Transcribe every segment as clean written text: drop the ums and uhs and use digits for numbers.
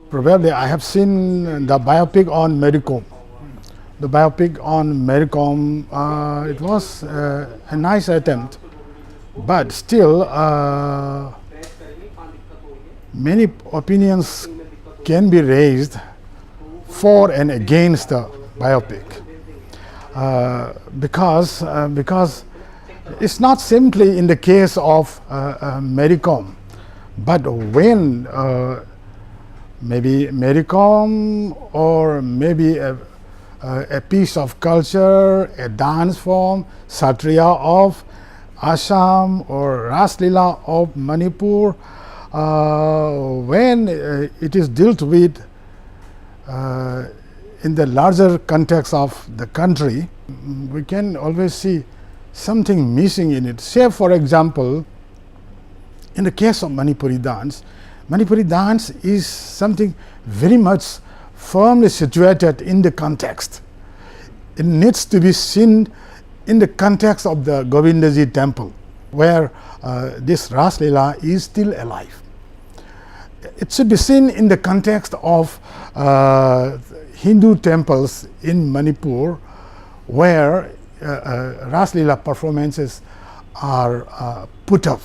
Probably I have seen the biopic on Medicom. The biopic on Medicom, it was a nice attempt, but still many opinions can be raised for and against the biopic, because it's not simply in the case of Medicom, but when maybe Medicom or maybe a piece of culture, a dance form, Satriya of Assam or Ras Leela of Manipur, when it is dealt with in the larger context of the country, we can always see something missing in it. Say, for example, in the case of Manipuri dance is something very much firmly situated in the context. It needs to be seen in the context of the Govindaji temple, where this Ras Leela is still alive. It should be seen in the context of Hindu temples in Manipur, where Ras Leela performances are put up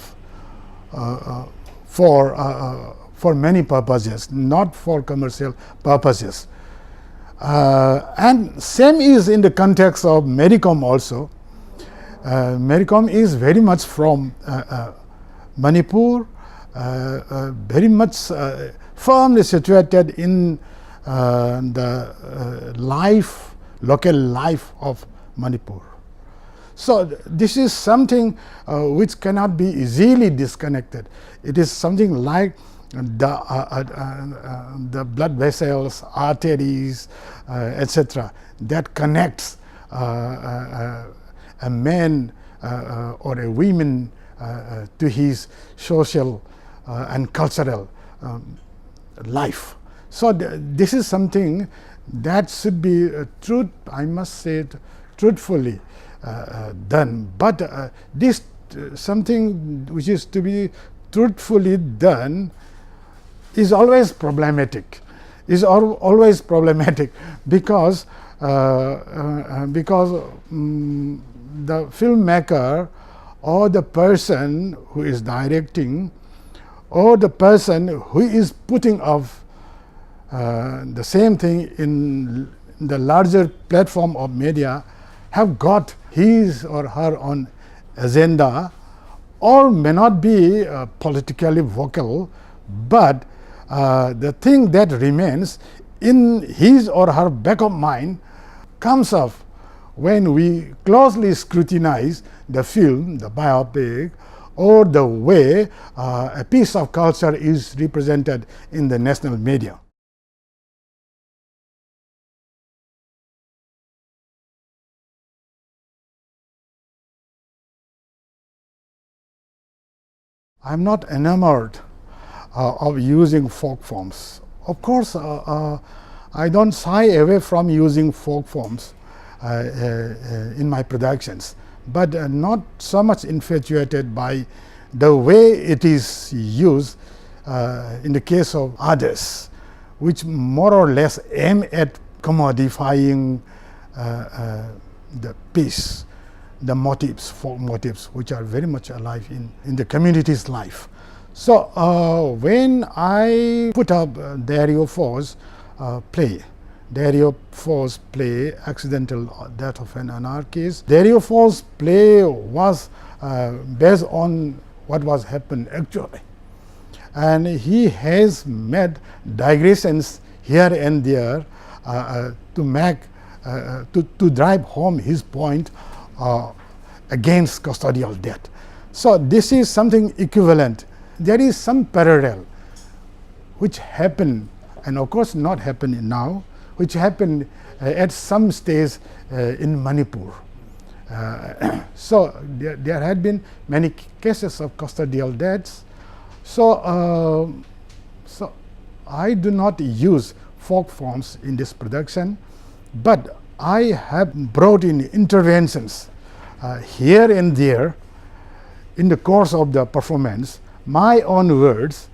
for many purposes, not for commercial purposes. And same is in the context of Medicom also. Medicom is very much from Manipur, very much firmly situated in the local life of Manipur. So this is something which cannot be easily disconnected. It is something like the blood vessels, arteries, etc., that connects a man or a woman to his social and cultural life. So this is something that should be I must say it, truthfully done. But this something which is to be truthfully done is always problematic. Always problematic because the filmmaker or the person who is directing or the person who is putting up the same thing in the larger platform of media have got his or her own agenda, or may not be politically vocal, but the thing that remains in his or her back of mind comes up when we closely scrutinize the film, the biopic, or the way a piece of culture is represented in the national media. I am not enamored of using folk forms. Of course, I don't shy away from using folk forms in my productions, but not so much infatuated by the way it is used in the case of others, which more or less aim at commodifying the piece, the motifs, folk motifs, which are very much alive in the community's life. So when I put up Dario Fo's play, Dario Fo's play, Accidental Death of an Anarchist, Dario Fo's play was based on what was happened actually. And he has made digressions here and there to make, to drive home his point against custodial death. So this is something equivalent. There is some parallel which happened, and of course not happening now, which happened at some stage in Manipur. So there had been many cases of custodial deaths. So I do not use folk forms in this production, but I have brought in interventions here and there in the course of the performance, my own words,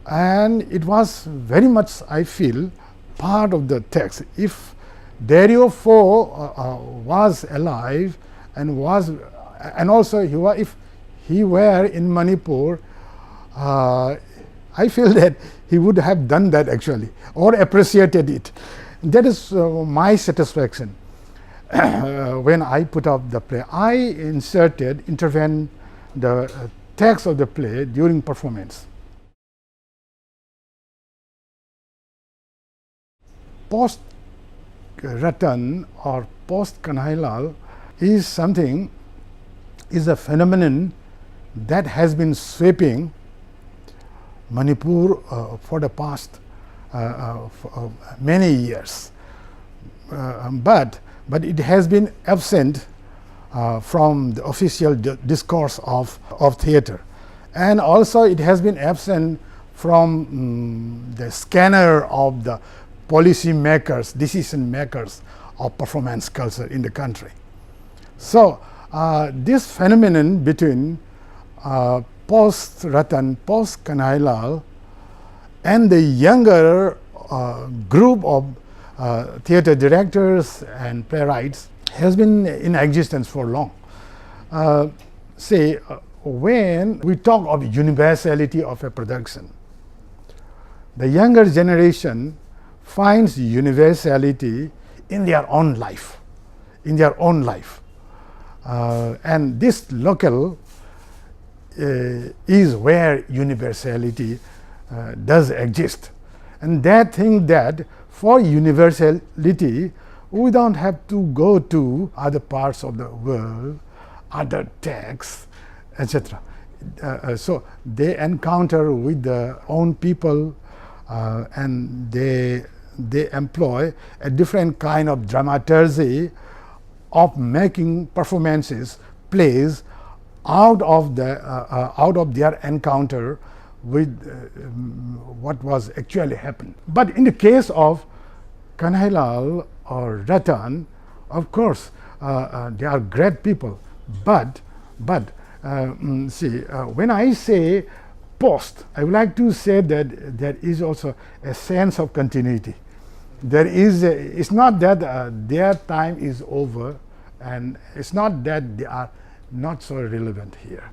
and it was very much, I feel, part of the text. If Dario Fo was alive and also if he were in Manipur, I feel that he would have done that actually, or appreciated it. That is my satisfaction. When I put up the play, I intervened the text of the play during performance. Post-Ratan or Post-Kanhailal is a phenomenon that has been sweeping Manipur for the past many years. But it has been absent from the official discourse of theatre, and also it has been absent from the scanner of the policy makers, decision makers of performance culture in the country. So this phenomenon between post-Ratan, post-Kanhailal, and the younger group of theatre directors and playwrights has been in existence for long. When we talk of universality of a production, the younger generation finds universality in their own life, and this local is where universality does exist. And that thing that for universality, we don't have to go to other parts of the world, other texts, etc. So they encounter with their own people, and they employ a different kind of dramaturgy of making performances, plays, out of their encounter with what was actually happened. But in the case of Kanhailal or Ratan, of course, they are great people. But when I say post, I would like to say that there is also a sense of continuity. It's not that their time is over, and it's not that they are not so relevant here,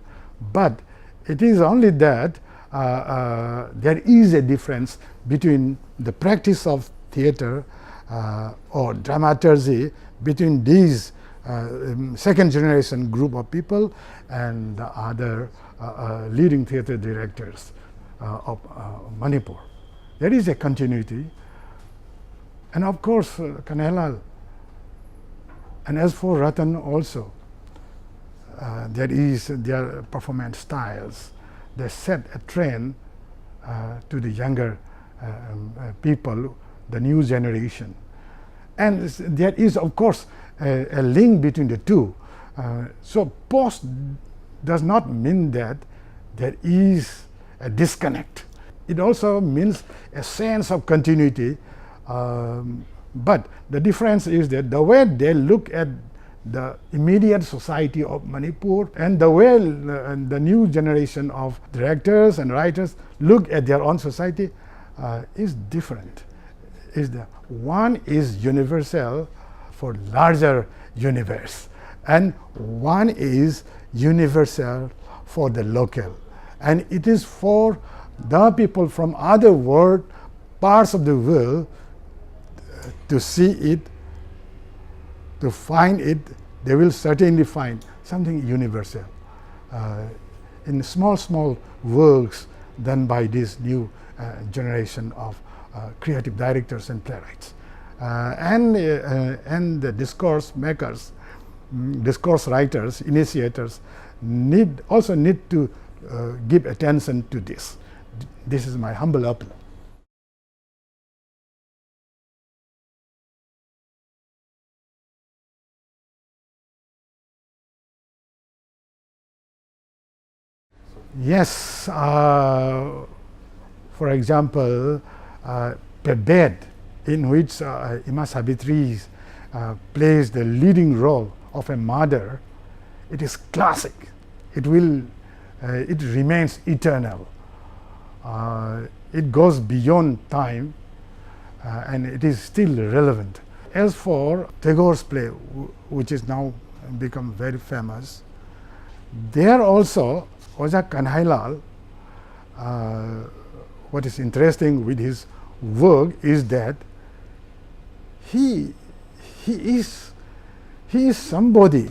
but it is only that there is a difference between the practice of theatre or dramaturgy between these second generation group of people and the other leading theatre directors of Manipur. There is a continuity, and of course Kanhailal, and as for Ratan also, there is their performance styles. They set a trend to the younger people, the new generation. And there is, of course, a link between the two. So post does not mean that there is a disconnect. It also means a sense of continuity. But the difference is that the way they look at the immediate society of Manipur and the way the new generation of directors and writers look at their own society is different. One is universal for larger universe, and one is universal for the local, and it is for the people from other parts of the world to see it, to find it. They will certainly find something universal in small works done by this new generation of creative directors and playwrights, and the discourse makers, discourse writers, initiators also need to give attention to this. This is my humble appeal. Yes, for example, Pebed, in which Ima Savitri plays the leading role of a mother, it is classic. It remains eternal. it goes beyond time and it is still relevant. As for Tagore's play, which is now become very famous, there also Post-Kanhailal, what is interesting with his work is that he is somebody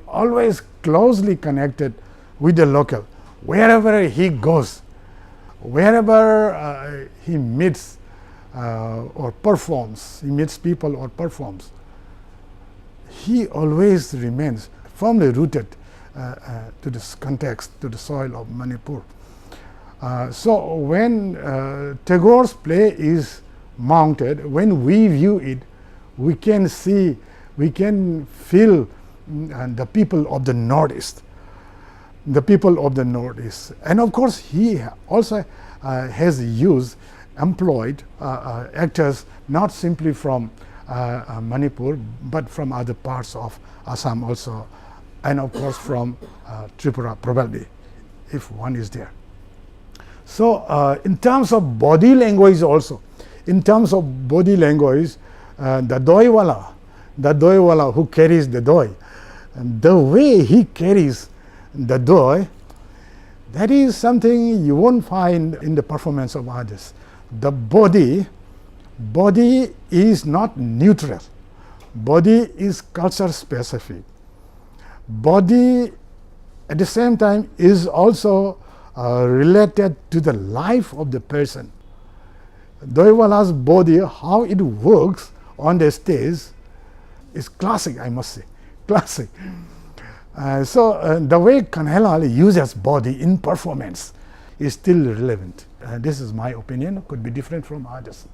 always closely connected with the local. Wherever he goes, wherever he meets or performs, he meets people or performs, he always remains firmly rooted to this context, to the soil of Manipur. So when Tagore's play is mounted, when we view it, we can see, we can feel the people of the Northeast, and of course he also has employed actors not simply from Manipur but from other parts of Assam also, and of course from Tripura probably, if one is there. So in terms of body language also, the doiwala who carries the doi, and the way he carries the doi, that is something you won't find in the performance of others. The body is not neutral. Body is culture specific. Body at the same time is also related to the life of the person. Doiwala's body, how it works on the stage, is classic, I must say, classic. So the way Kanhailal uses body in performance is still relevant. This is my opinion, could be different from others.